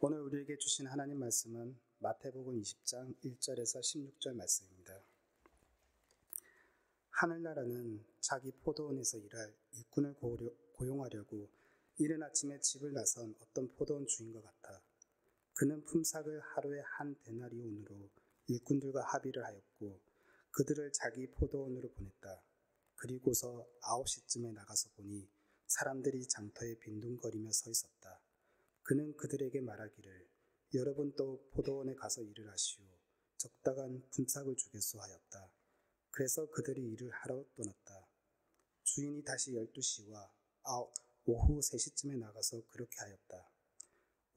오늘 우리에게 주신 하나님 말씀은 마태복음 20장 1절에서 16절 말씀입니다. 하늘나라는 자기 포도원에서 일할 일꾼을 고용하려고 이른 아침에 집을 나선 어떤 포도원 주인과 같아. 그는 품삯을 하루에 한 데나리온으로 일꾼들과 합의를 하였고 그들을 자기 포도원으로 보냈다. 그리고서 9시쯤에 나가서 보니 사람들이 장터에 빈둥거리며 서 있었다. 그는 그들에게 말하기를 여러분 또 포도원에 가서 일을 하시오. 적당한 품삯을 주겠소 하였다. 그래서 그들이 일을 하러 떠났다. 주인이 다시 12시와 오후 3시쯤에 나가서 그렇게 하였다.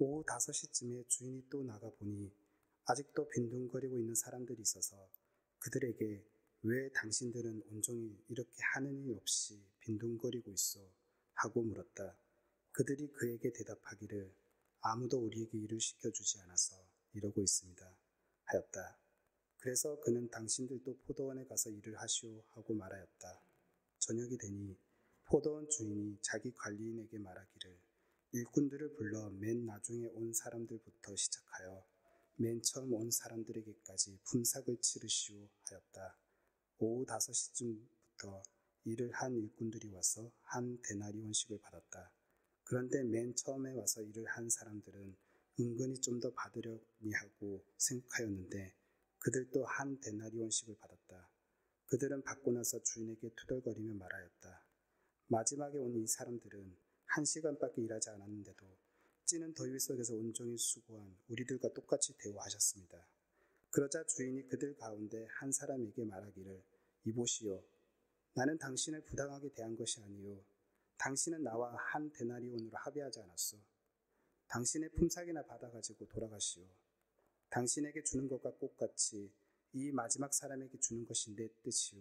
오후 5시쯤에 주인이 또 나가보니 아직도 빈둥거리고 있는 사람들이 있어서 그들에게 왜 당신들은 온종일 이렇게 하는 일 없이 빈둥거리고 있어? 하고 물었다. 그들이 그에게 대답하기를 아무도 우리에게 일을 시켜주지 않아서 이러고 있습니다. 하였다. 그래서 그는 당신들도 포도원에 가서 일을 하시오 하고 말하였다. 저녁이 되니 포도원 주인이 자기 관리인에게 말하기를 일꾼들을 불러 맨 나중에 온 사람들부터 시작하여 맨 처음 온 사람들에게까지 품삯을 치르시오 하였다. 오후 5시쯤부터 일을 한 일꾼들이 와서 한 데나리온씩을 받았다. 그런데 맨 처음에 와서 일을 한 사람들은 은근히 좀 더 받으려니 하고 생각하였는데 그들도 한 데나리온씩을 받았다. 그들은 받고 나서 주인에게 투덜거리며 말하였다. 마지막에 온 이 사람들은 1시간밖에 일하지 않았는데도 찌는 더위 속에서 온종일 수고한 우리들과 똑같이 대우하셨습니다. 그러자 주인이 그들 가운데 한 사람에게 말하기를 이보시오. 나는 당신을 부당하게 대한 것이 아니요. 당신은 나와 한 데나리온으로 합의하지 않았소. 당신의 품삯이나 받아가지고 돌아가시오. 당신에게 주는 것과 똑같이 이 마지막 사람에게 주는 것이 내 뜻이오.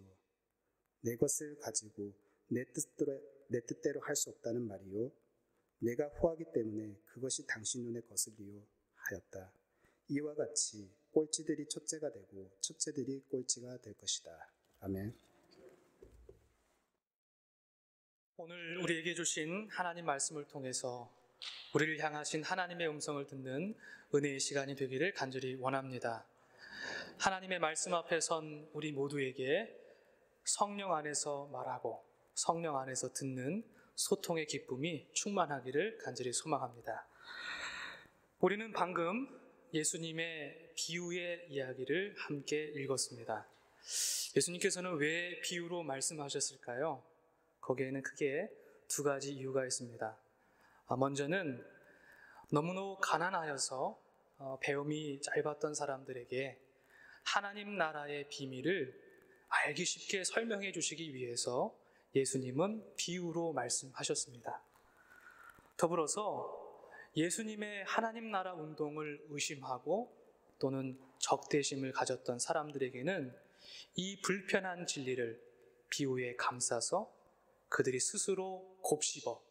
내 것을 가지고 내 뜻대로 할 수 없다는 말이요. 내가 후하기 때문에 그것이 당신 눈에 거슬리요 하였다. 이와 같이 꼴찌들이 첫째가 되고 첫째들이 꼴찌가 될 것이다. 아멘. 오늘 우리에게 주신 하나님 말씀을 통해서 우리를 향하신 하나님의 음성을 듣는 은혜의 시간이 되기를 간절히 원합니다. 하나님의 말씀 앞에 선 우리 모두에게 성령 안에서 말하고 성령 안에서 듣는 소통의 기쁨이 충만하기를 간절히 소망합니다. 우리는 방금 예수님의 비유의 이야기를 함께 읽었습니다. 예수님께서는 왜 비유로 말씀하셨을까요? 거기에는 크게 두 가지 이유가 있습니다. 먼저는 너무나 가난하여서 배움이 짧았던 사람들에게 하나님 나라의 비밀을 알기 쉽게 설명해 주시기 위해서 예수님은 비유로 말씀하셨습니다. 더불어서 예수님의 하나님 나라 운동을 의심하고 또는 적대심을 가졌던 사람들에게는 이 불편한 진리를 비유에 감싸서 그들이 스스로 곱씹어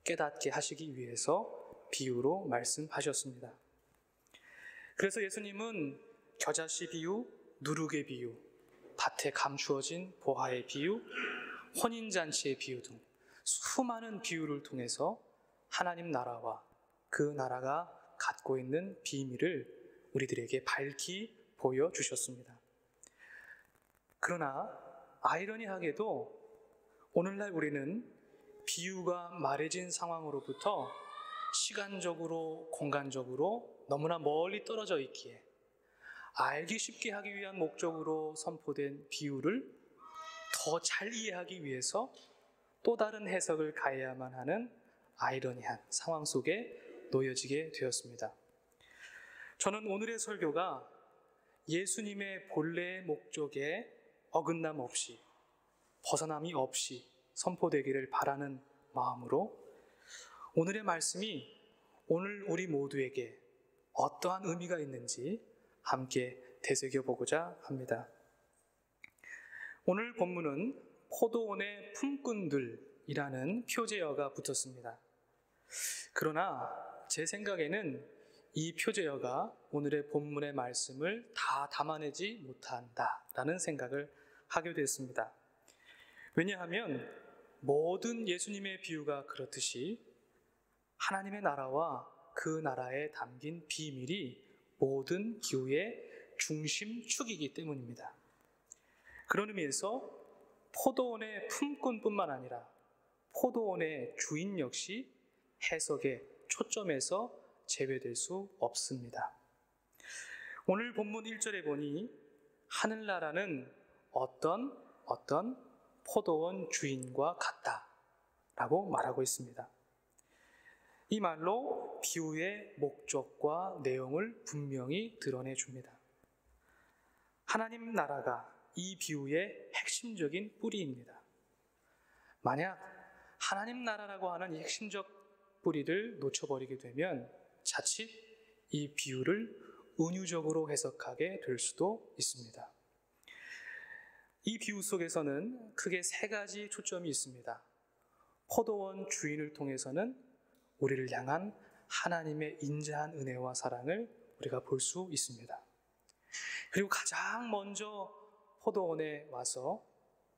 깨닫게 하시기 위해서 비유로 말씀하셨습니다. 그래서 예수님은 겨자씨 비유, 누룩의 비유, 밭에 감추어진 보화의 비유, 혼인잔치의 비유 등 수많은 비유를 통해서 하나님 나라와 그 나라가 갖고 있는 비밀을 우리들에게 밝히 보여주셨습니다. 그러나 아이러니하게도 오늘날 우리는 비유가 말해진 상황으로부터 시간적으로, 공간적으로 너무나 멀리 떨어져 있기에 알기 쉽게 하기 위한 목적으로 선포된 비유를 더 잘 이해하기 위해서 또 다른 해석을 가해야만 하는 아이러니한 상황 속에 놓여지게 되었습니다. 저는 오늘의 설교가 예수님의 본래의 목적에 어긋남 없이 벗어남이 없이 선포되기를 바라는 마음으로 오늘의 말씀이 오늘 우리 모두에게 어떠한 의미가 있는지 함께 되새겨보고자 합니다. 오늘 본문은 포도원의 품꾼들이라는 표제어가 붙었습니다. 그러나 제 생각에는 이 표제어가 오늘의 본문의 말씀을 다 담아내지 못한다라는 생각을 하게 됐습니다. 왜냐하면 모든 예수님의 비유가 그렇듯이 하나님의 나라와 그 그 나라에 담긴 비밀이 모든 비유의 중심축이기 때문입니다. 그런 의미에서 포도원의 품꾼뿐만 아니라 포도원의 주인 역시 해석의 초점에서 제외될 수 없습니다. 오늘 본문 1절에 보니 하늘나라는 어떤 포도원 주인과 같다라고 말하고 있습니다. 이 말로 비유의 목적과 내용을 분명히 드러내줍니다. 하나님 나라가 이 비유의 핵심적인 뿌리입니다. 만약 하나님 나라라고 하는 이 핵심적 뿌리를 놓쳐버리게 되면 자칫 이 비유를 은유적으로 해석하게 될 수도 있습니다. 이 비유 속에서는 크게 세 가지 초점이 있습니다. 포도원 주인을 통해서는 우리를 향한 하나님의 인자한 은혜와 사랑을 우리가 볼 수 있습니다. 그리고 가장 먼저 포도원에 와서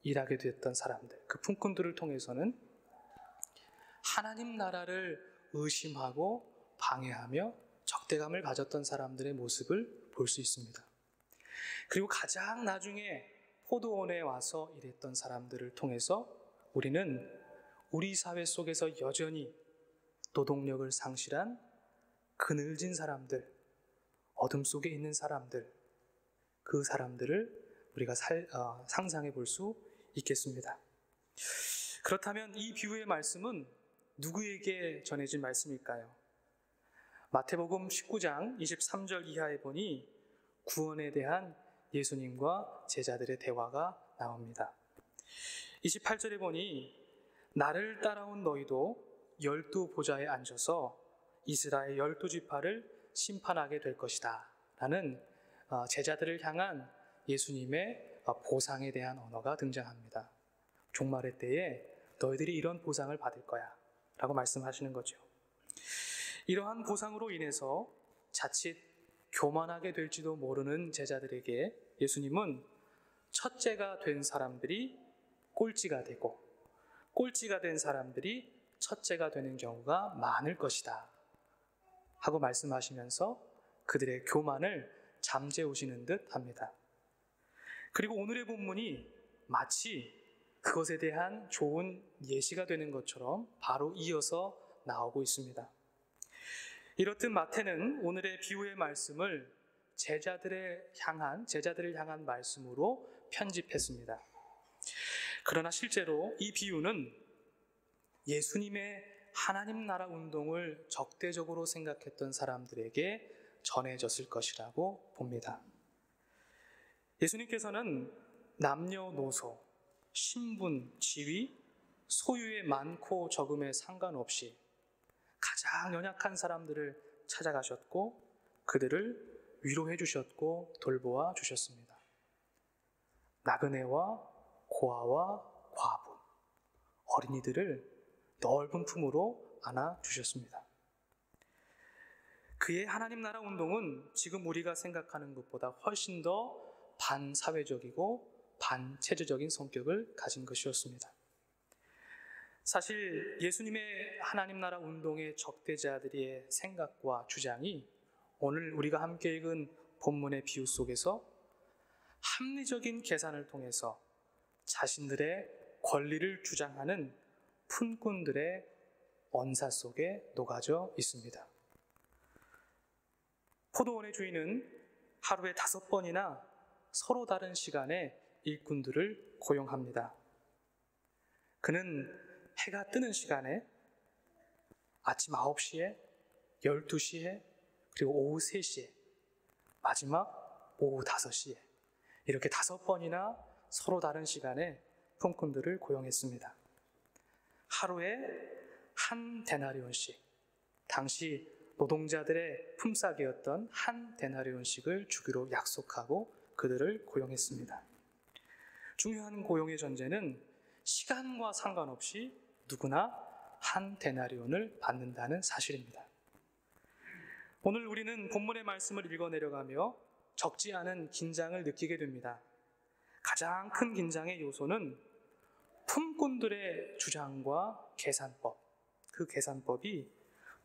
일하게 됐던 사람들, 그 품꾼들을 통해서는 하나님 나라를 의심하고 방해하며 적대감을 가졌던 사람들의 모습을 볼 수 있습니다. 그리고 가장 나중에 포도원에 와서 일했던 사람들을 통해서 우리는 우리 사회 속에서 여전히 노동력을 상실한 그늘진 사람들, 어둠 속에 있는 사람들, 그 사람들을 우리가 상상해 볼 수 있겠습니다. 그렇다면 이 비유의 말씀은 누구에게 전해진 말씀일까요? 마태복음 19장 23절 이하에 보니 구원에 대한 예수님과 제자들의 대화가 나옵니다. 28절에 보니 나를 따라온 너희도 12 보좌에 앉아서 이스라엘 12지파를 심판하게 될 것이다 라는 제자들을 향한 예수님의 보상에 대한 언어가 등장합니다. 종말의 때에 너희들이 이런 보상을 받을 거야 라고 말씀하시는 거죠. 이러한 보상으로 인해서 자칫 교만하게 될지도 모르는 제자들에게 예수님은 첫째가 된 사람들이 꼴찌가 되고 꼴찌가 된 사람들이 첫째가 되는 경우가 많을 것이다 하고 말씀하시면서 그들의 교만을 잠재우시는 듯 합니다. 그리고 오늘의 본문이 마치 그것에 대한 좋은 예시가 되는 것처럼 바로 이어서 나오고 있습니다. 이렇듯 마태는 오늘의 비유의 말씀을 제자들을 향한 말씀으로 편집했습니다. 그러나 실제로 이 비유는 예수님의 하나님 나라 운동을 적대적으로 생각했던 사람들에게 전해졌을 것이라고 봅니다. 예수님께서는 남녀노소, 신분, 지위, 소유의 많고 적음에 상관없이 가장 연약한 사람들을 찾아가셨고 그들을 위로해 주셨고 돌보아 주셨습니다. 나그네와 고아와 과부, 어린이들을 넓은 품으로 안아주셨습니다. 그의 하나님 나라 운동은 지금 우리가 생각하는 것보다 훨씬 더 반사회적이고 반체제적인 성격을 가진 것이었습니다. 사실 예수님의 하나님 나라 운동의 적대자들의 생각과 주장이 오늘 우리가 함께 읽은 본문의 비유 속에서 합리적인 계산을 통해서 자신들의 권리를 주장하는 품꾼들의 언사 속에 녹아져 있습니다. 포도원의 주인은 하루에 5번이나 서로 다른 시간에 일꾼들을 고용합니다. 그는 해가 뜨는 시간에 아침 9시에, 12시에, 그리고 오후 3시에, 마지막 오후 5시에 이렇게 5번이나 서로 다른 시간에 품꾼들을 고용했습니다. 하루에 한 데나리온씩, 당시 노동자들의 품삯이었던 한 데나리온씩을 주기로 약속하고 그들을 고용했습니다. 중요한 고용의 전제는 시간과 상관없이 누구나 한 데나리온을 받는다는 사실입니다. 오늘 우리는 본문의 말씀을 읽어 내려가며 적지 않은 긴장을 느끼게 됩니다. 가장 큰 긴장의 요소는 품꾼들의 주장과 계산법, 그 계산법이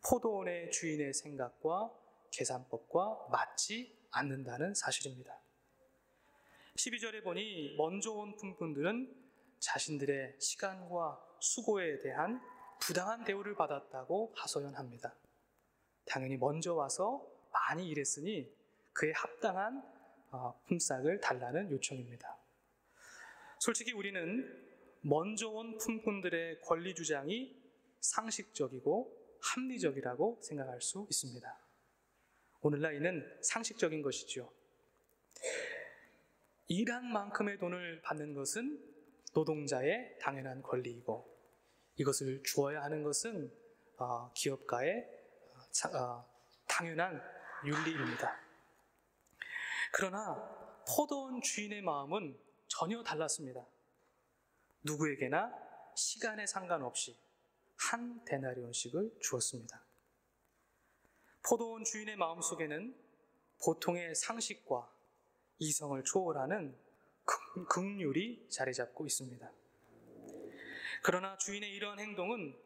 포도원의 주인의 생각과 계산법과 맞지 않는다는 사실입니다. 12절에 보니 먼저 온 품꾼들은 자신들의 시간과 수고에 대한 부당한 대우를 받았다고 하소연합니다. 당연히 먼저 와서 많이 일했으니 그에 합당한 품삯을 달라는 요청입니다. 솔직히 우리는 먼저 온 품꾼들의 권리 주장이 상식적이고 합리적이라고 생각할 수 있습니다. 오늘날 이는 상식적인 것이죠. 일한 만큼의 돈을 받는 것은 노동자의 당연한 권리이고, 이것을 주어야 하는 것은 기업가의 당연한 윤리입니다. 그러나 포도원 주인의 마음은 전혀 달랐습니다. 누구에게나 시간에 상관없이 한 데나리온씩을 주었습니다. 포도원 주인의 마음속에는 보통의 상식과 이성을 초월하는 긍휼이 자리 잡고 있습니다. 그러나 주인의 이러한 행동은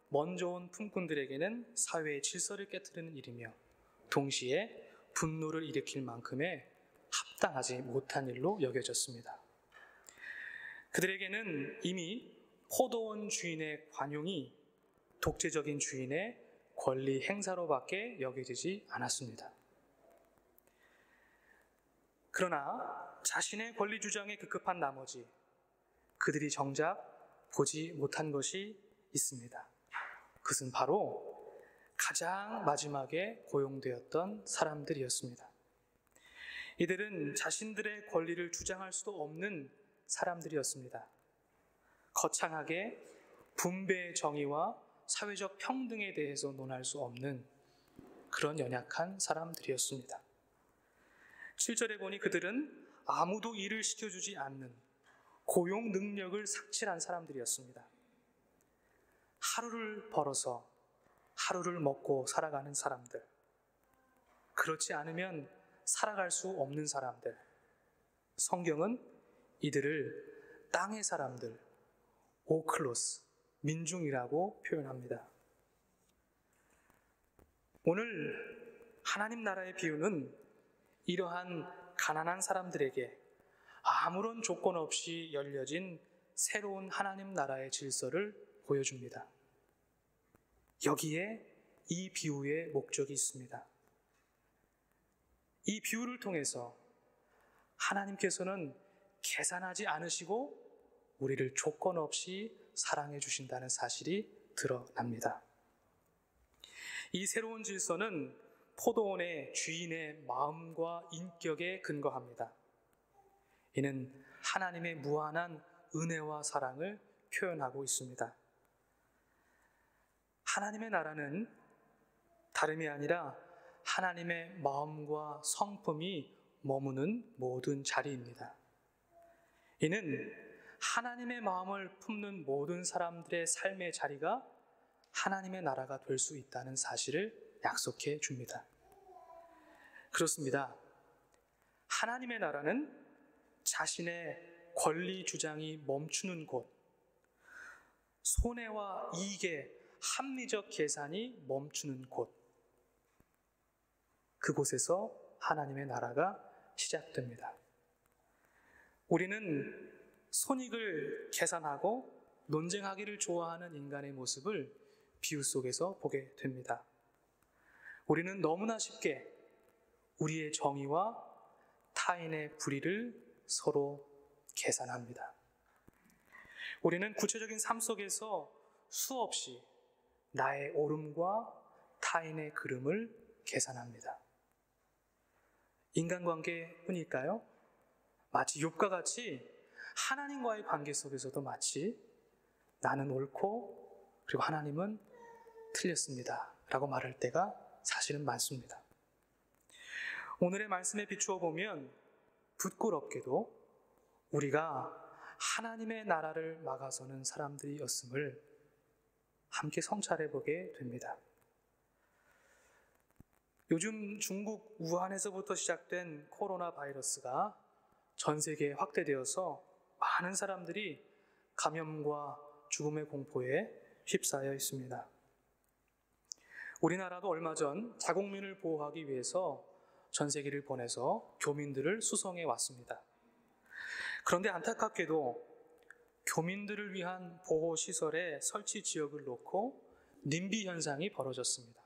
먼저 온 품꾼들에게는 사회의 질서를 깨트리는 일이며 동시에 분노를 일으킬 만큼의 합당하지 못한 일로 여겨졌습니다. 그들에게는 이미 포도원 주인의 관용이 독재적인 주인의 권리 행사로밖에 여겨지지 않았습니다. 그러나 자신의 권리 주장에 급급한 나머지 그들이 정작 보지 못한 것이 있습니다. 그것은 바로 가장 마지막에 고용되었던 사람들이었습니다. 이들은 자신들의 권리를 주장할 수도 없는 사람들이었습니다. 거창하게 분배의 정의와 사회적 평등에 대해서 논할 수 없는 그런 연약한 사람들이었습니다. 7절에 보니 그들은 아무도 일을 시켜주지 않는 고용 능력을 삭칠한 사람들이었습니다. 하루를 벌어서 하루를 먹고 살아가는 사람들, 그렇지 않으면 살아갈 수 없는 사람들, 성경은 이들을 땅의 사람들, 오클로스, 민중이라고 표현합니다. 오늘 하나님 나라의 비유는 이러한 가난한 사람들에게 아무런 조건 없이 열려진 새로운 하나님 나라의 질서를 보여줍니다. 여기에 이 비유의 목적이 있습니다. 이 비유를 통해서 하나님께서는 계산하지 않으시고 우리를 조건 없이 사랑해 주신다는 사실이 드러납니다. 이 새로운 질서는 포도원의 주인의 마음과 인격에 근거합니다. 이는 하나님의 무한한 은혜와 사랑을 표현하고 있습니다. 하나님의 나라는 다름이 아니라 하나님의 마음과 성품이 머무는 모든 자리입니다. 이는 하나님의 마음을 품는 모든 사람들의 삶의 자리가 하나님의 나라가 될 수 있다는 사실을 약속해 줍니다. 그렇습니다. 하나님의 나라는 자신의 권리 주장이 멈추는 곳, 손해와 이익의 합리적 계산이 멈추는 곳, 그곳에서 하나님의 나라가 시작됩니다. 우리는 손익을 계산하고 논쟁하기를 좋아하는 인간의 모습을 비유 속에서 보게 됩니다. 우리는 너무나 쉽게 우리의 정의와 타인의 불의를 서로 계산합니다. 우리는 구체적인 삶 속에서 수없이 나의 옳음과 타인의 그름을 계산합니다. 인간관계뿐일까요? 마치 욥과 같이 하나님과의 관계 속에서도 마치 나는 옳고 그리고 하나님은 틀렸습니다 라고 말할 때가 사실은 많습니다. 오늘의 말씀에 비추어 보면 부끄럽게도 우리가 하나님의 나라를 막아서는 사람들이었음을 함께 성찰해 보게 됩니다. 요즘 중국 우한에서부터 시작된 코로나 바이러스가 전 세계에 확대되어서 많은 사람들이 감염과 죽음의 공포에 휩싸여 있습니다. 우리나라도 얼마 전 자국민을 보호하기 위해서 전세기를 보내서 교민들을 수송해 왔습니다. 그런데 안타깝게도 교민들을 위한 보호시설의 설치 지역을 놓고 님비 현상이 벌어졌습니다.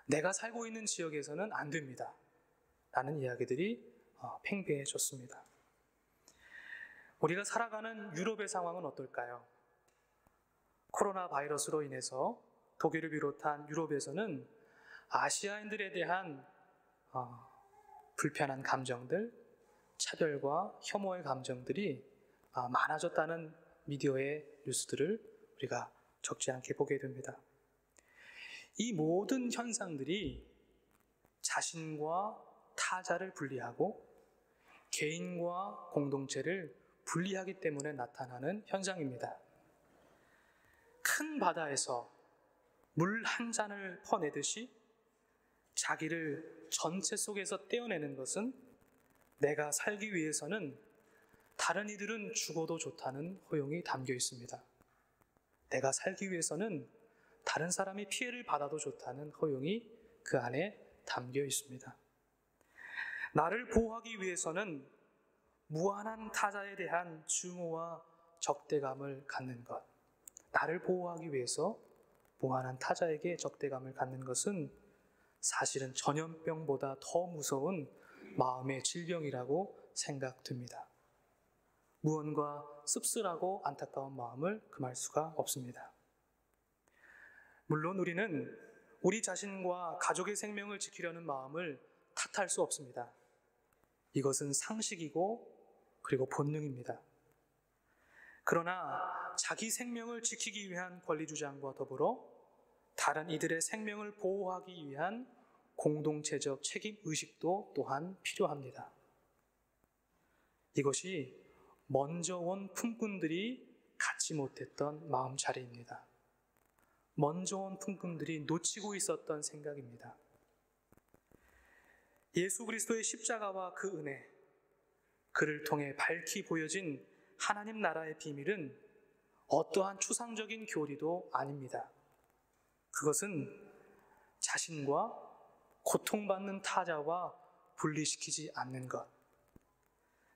내가 살고 있는 지역에서는 안 됩니다. 라는 이야기들이 팽배해졌습니다. 우리가 살아가는 유럽의 상황은 어떨까요? 코로나 바이러스로 인해서 독일을 비롯한 유럽에서는 아시아인들에 대한 불편한 감정들, 차별과 혐오의 감정들이 많아졌다는 미디어의 뉴스들을 우리가 적지 않게 보게 됩니다. 이 모든 현상들이 자신과 타자를 분리하고 개인과 공동체를 분리하기 때문에 나타나는 현상입니다. 큰 바다에서 물 한 잔을 퍼내듯이 자기를 전체 속에서 떼어내는 것은 내가 살기 위해서는 다른 이들은 죽어도 좋다는 허용이 담겨 있습니다. 내가 살기 위해서는 다른 사람이 피해를 받아도 좋다는 허용이 그 안에 담겨 있습니다. 나를 보호하기 위해서는 무한한 타자에 대한 증오와 적대감을 갖는 것, 나를 보호하기 위해서 무한한 타자에게 적대감을 갖는 것은 사실은 전염병보다 더 무서운 마음의 질병이라고 생각됩니다. 무언가 씁쓸하고 안타까운 마음을 금할 수가 없습니다. 물론 우리는 우리 자신과 가족의 생명을 지키려는 마음을 탓할 수 없습니다. 이것은 상식이고 그리고 본능입니다. 그러나 자기 생명을 지키기 위한 권리주장과 더불어 다른 이들의 생명을 보호하기 위한 공동체적 책임의식도 또한 필요합니다. 이것이 먼저 온 품꾼들이 갖지 못했던 마음자리입니다. 먼저 온 품꾼들이 놓치고 있었던 생각입니다. 예수 그리스도의 십자가와 그 은혜, 그를 통해 밝히 보여진 하나님 나라의 비밀은 어떠한 추상적인 교리도 아닙니다. 그것은 자신과 고통받는 타자와 분리시키지 않는 것,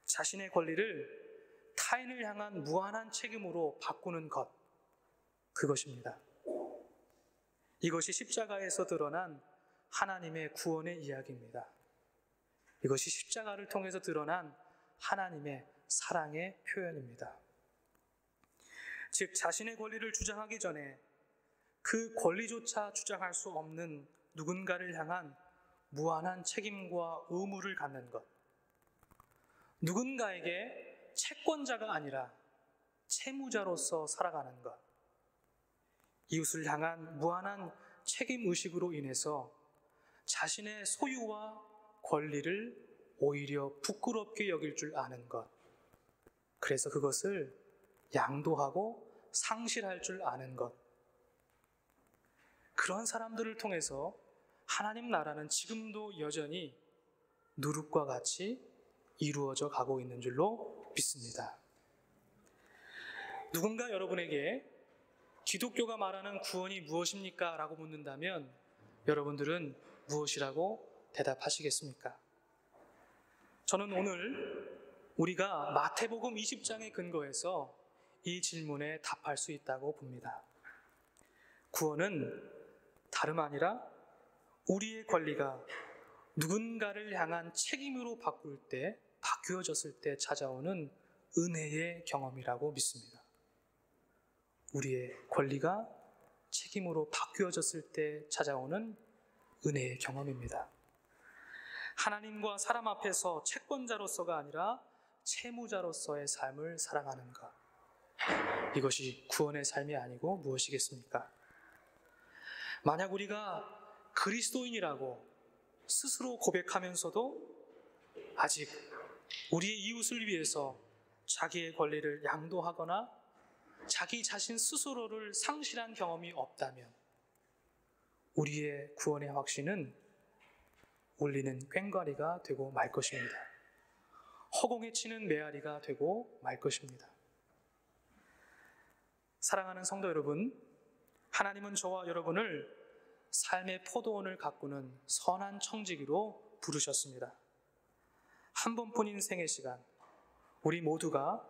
자신의 권리를 타인을 향한 무한한 책임으로 바꾸는 것, 그것입니다. 이것이 십자가에서 드러난 하나님의 구원의 이야기입니다. 이것이 십자가를 통해서 드러난 하나님의 사랑의 표현입니다. 즉, 자신의 권리를 주장하기 전에 그 권리조차 주장할 수 없는 누군가를 향한 무한한 책임과 의무를 갖는 것, 누군가에게 채권자가 아니라 채무자로서 살아가는 것, 이웃을 향한 무한한 책임의식으로 인해서 자신의 소유와 권리를 오히려 부끄럽게 여길 줄 아는 것, 그래서 그것을 양도하고 상실할 줄 아는 것, 그런 사람들을 통해서 하나님 나라는 지금도 여전히 누룩과 같이 이루어져 가고 있는 줄로 믿습니다. 누군가 여러분에게 기독교가 말하는 구원이 무엇입니까? 라고 묻는다면 여러분들은 무엇이라고 대답하시겠습니까? 저는 오늘 우리가 마태복음 20장에 근거해서 이 질문에 답할 수 있다고 봅니다. 구원은 다름 아니라 우리의 권리가 누군가를 향한 책임으로 바뀌어졌을 때 찾아오는 은혜의 경험이라고 믿습니다. 우리의 권리가 책임으로 바뀌어졌을 때 찾아오는 은혜의 경험입니다. 하나님과 사람 앞에서 채권자로서가 아니라 채무자로서의 삶을 살아가는 것, 이것이 구원의 삶이 아니고 무엇이겠습니까? 만약 우리가 그리스도인이라고 스스로 고백하면서도 아직 우리의 이웃을 위해서 자기의 권리를 양도하거나 자기 자신 스스로를 상실한 경험이 없다면 우리의 구원의 확신은 울리는 꽹과리가 되고 말 것입니다. 허공에 치는 메아리가 되고 말 것입니다. 사랑하는 성도 여러분, 하나님은 저와 여러분을 삶의 포도원을 가꾸는 선한 청지기로 부르셨습니다. 한 번뿐인 생의 시간, 우리 모두가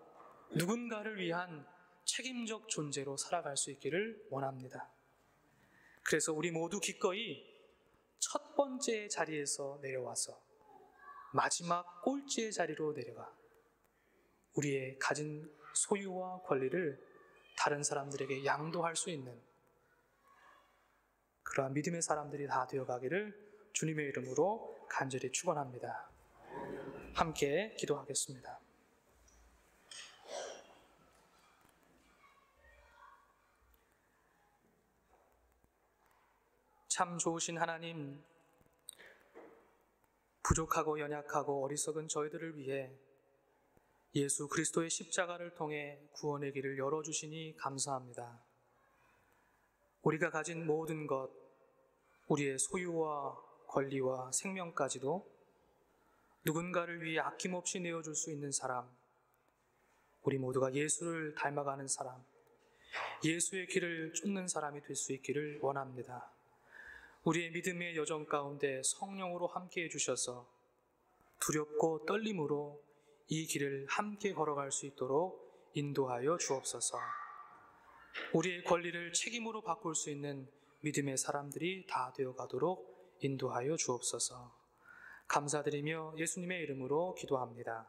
누군가를 위한 책임적 존재로 살아갈 수 있기를 원합니다. 그래서 우리 모두 기꺼이 첫 번째 자리에서 내려와서 마지막 꼴찌의 자리로 내려가 우리의 가진 소유와 권리를 다른 사람들에게 양도할 수 있는 그러한 믿음의 사람들이 다 되어가기를 주님의 이름으로 간절히 축원합니다. 함께 기도하겠습니다. 참 좋으신 하나님, 부족하고 연약하고 어리석은 저희들을 위해 예수 그리스도의 십자가를 통해 구원의 길을 열어주시니 감사합니다. 우리가 가진 모든 것, 우리의 소유와 권리와 생명까지도 누군가를 위해 아낌없이 내어줄 수 있는 사람, 우리 모두가 예수를 닮아가는 사람, 예수의 길을 쫓는 사람이 될 수 있기를 원합니다. 우리의 믿음의 여정 가운데 성령으로 함께해 주셔서 두렵고 떨림으로 이 길을 함께 걸어갈 수 있도록 인도하여 주옵소서. 우리의 권리를 책임으로 바꿀 수 있는 믿음의 사람들이 다 되어가도록 인도하여 주옵소서. 감사드리며 예수님의 이름으로 기도합니다.